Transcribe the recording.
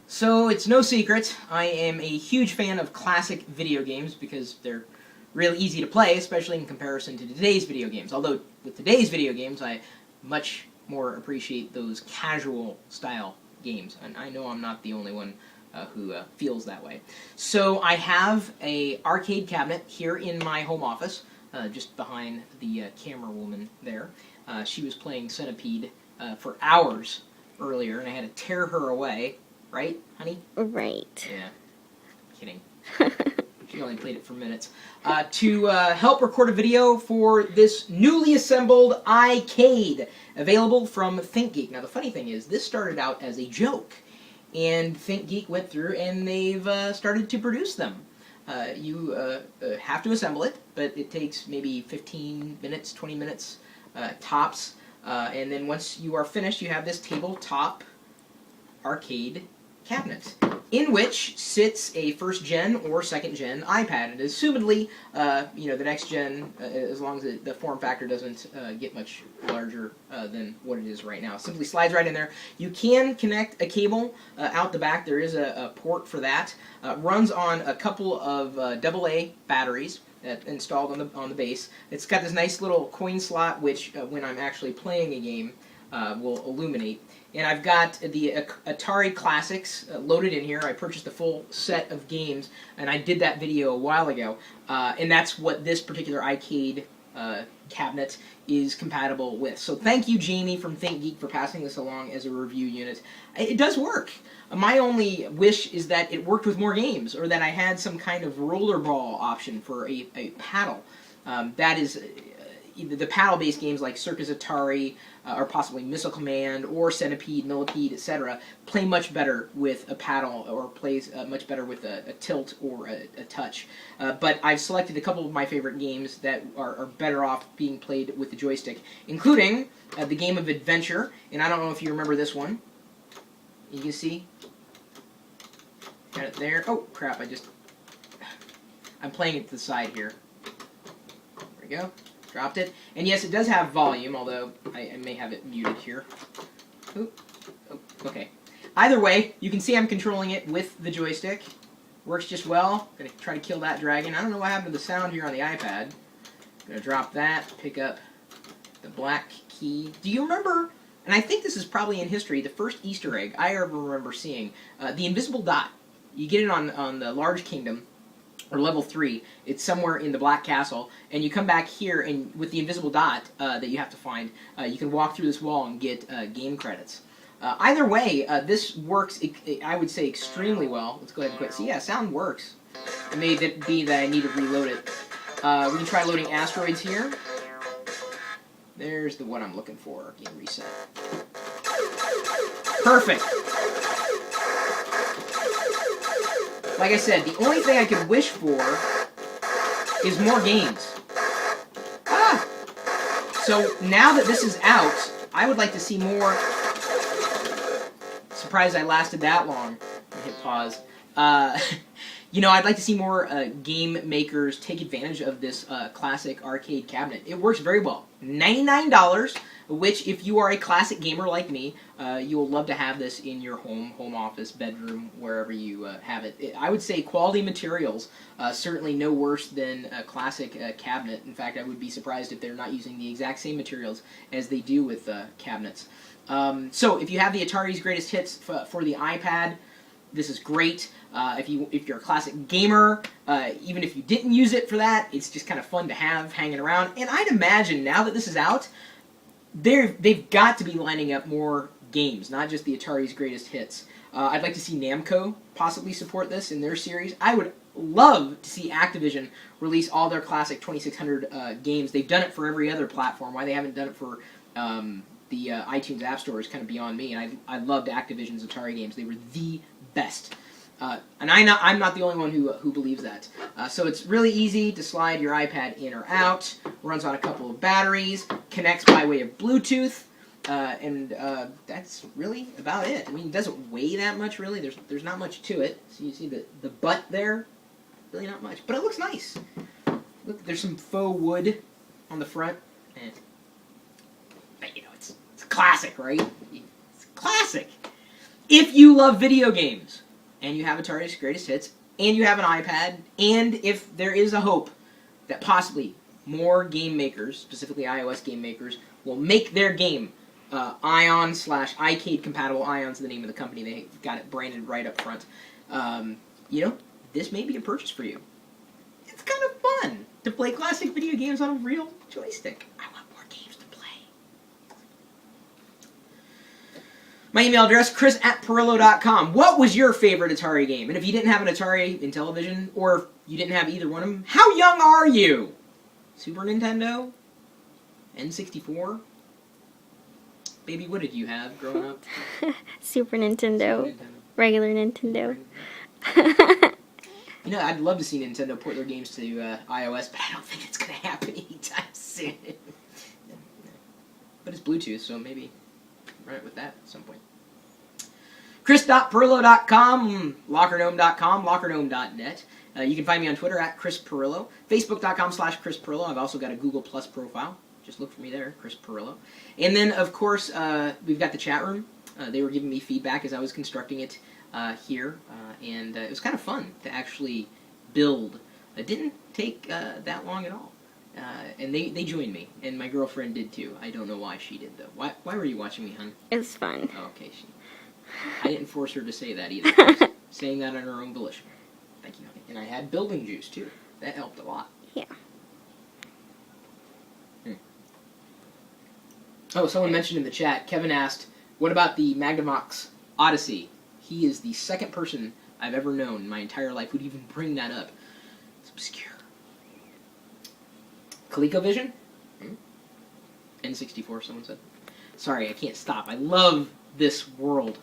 So it's no secret, I am a huge fan of classic video games because they're really easy to play, especially in comparison to today's video games. Although with today's video games, I much more appreciate those casual style games. And I know I'm not the only one who feels that way. So I have a arcade cabinet here in my home office, just behind the camera woman there. She was playing Centipede for hours earlier, and I had to tear her away. Right, honey? Right. Yeah. Kidding. She only played it for minutes. To help record a video for this newly assembled iCADE, available from ThinkGeek. Now, the funny thing is, this started out as a joke, and ThinkGeek went through and they've started to produce them. You have to assemble it, but it takes maybe 15 minutes, 20 minutes tops. And then once you are finished, you have this tabletop arcade cabinet, in which sits a first-gen or second-gen iPad, and assumedly, the next-gen, as long as the form factor doesn't get much larger than what it is right now, simply slides right in there. You can connect a cable out the back. There is a port for that. Runs on a couple of AA batteries installed on the base. It's got this nice little coin slot, which when I'm actually playing a game will illuminate. And I've got the Atari Classics loaded in here. I purchased a full set of games, and I did that video a while ago. And that's what this particular iCADE cabinet is compatible with. So thank you, Jamie from ThinkGeek, for passing this along as a review unit. It does work. My only wish is that it worked with more games, or that I had some kind of rollerball option for a paddle. That is... the paddle-based games like Circus Atari, or possibly Missile Command, or Centipede, Millipede, etc., play much better with a paddle, or plays much better with a tilt or a touch. But I've selected a couple of my favorite games that are better off being played with the joystick, including the game of Adventure, and I don't know if you remember this one. You can see. Got it there. Oh, crap, I'm playing it to the side here. There we go. Dropped it. And yes, it does have volume, although I may have it muted here. Oop. Oh, okay. Either way, you can see I'm controlling it with the joystick. Works just well. Gonna try to kill that dragon. I don't know what happened to the sound here on the iPad. Gonna drop that, pick up the black key. Do you remember, and I think this is probably in history, the first Easter egg I ever remember seeing, the invisible dot. You get it on the Large Kingdom, or level 3, it's somewhere in the Black Castle, and you come back here, and with the invisible dot that you have to find, you can walk through this wall and get game credits. Either way, this works, I would say, extremely well. Let's go ahead and quit. See, yeah, sound works. It may be that I need to reload it. We can try loading Asteroids here. There's the one I'm looking for. Game reset. Perfect. Like I said, the only thing I could wish for is more games. So now that this is out, I would like to see more... Surprised I lasted that long. Hit pause. I'd like to see more game makers take advantage of this classic arcade cabinet. It works very well. $99, which, if you are a classic gamer like me, you'll love to have this in your home office, bedroom, wherever you have it. I would say quality materials, certainly no worse than a classic cabinet. In fact, I would be surprised if they're not using the exact same materials as they do with cabinets. So, if you have the Atari's Greatest Hits for the iPad, this is great. If you're a classic gamer, even if you didn't use it for that, it's just kind of fun to have hanging around. And I'd imagine now that this is out, they've got to be lining up more games, not just the Atari's Greatest Hits. I'd like to see Namco possibly support this in their series. I would love to see Activision release all their classic 2600 games. They've done it for every other platform. Why they haven't done it for the iTunes App Store is kind of beyond me. And I loved Activision's Atari games. They were the best. And I'm not the only one who believes that. So it's really easy to slide your iPad in or out. Runs on a couple of batteries. Connects by way of Bluetooth. And that's really about it. I mean, it doesn't weigh that much, really. There's not much to it. So you see the butt there? Really not much. But it looks nice. Look, there's some faux wood on the front. But, it's classic, right? It's classic. If you love video games, and you have Atari's Greatest Hits, and you have an iPad, and if there is a hope that possibly more game makers, specifically iOS game makers, will make their game Ion / iCADE compatible. Ion's the name of the company. They got it branded right up front. You know, this may be a purchase for you. It's kind of fun to play classic video games on a real joystick. I want more games to play. My email address, chris@perillo.com. What was your favorite Atari game? And if you didn't have an Atari in television, or if you didn't have either one of them, how young are you? Super Nintendo? N64? Baby, what did you have growing up? Super Nintendo. Regular Nintendo. You know, I'd love to see Nintendo port their games to iOS, but I don't think it's going to happen anytime soon. But it's Bluetooth, so maybe run it with that at some point. Chris.perillo.com, lockernome.com, lockernome.net. You can find me on Twitter @ChrisPerillo, Facebook.com/ChrisPerillo. I've also got a Google Plus profile. Just look for me there, Chris Perillo. And then, of course, we've got the chat room. They were giving me feedback as I was constructing it here, and it was kind of fun to actually build. It didn't take that long at all. And they joined me, and my girlfriend did too. I don't know why she did, though. Why were you watching me, hon? It was fun. Oh, okay. I didn't force her to say that either. She was saying that on her own volition. Thank you, honey. And I had building juice, too. That helped a lot. Yeah. Oh, someone mentioned in the chat, Kevin asked, what about the Magnavox Odyssey? He is the second person I've ever known in my entire life who'd even bring that up. It's obscure. ColecoVision? N64, someone said. Sorry, I can't stop. I love this world.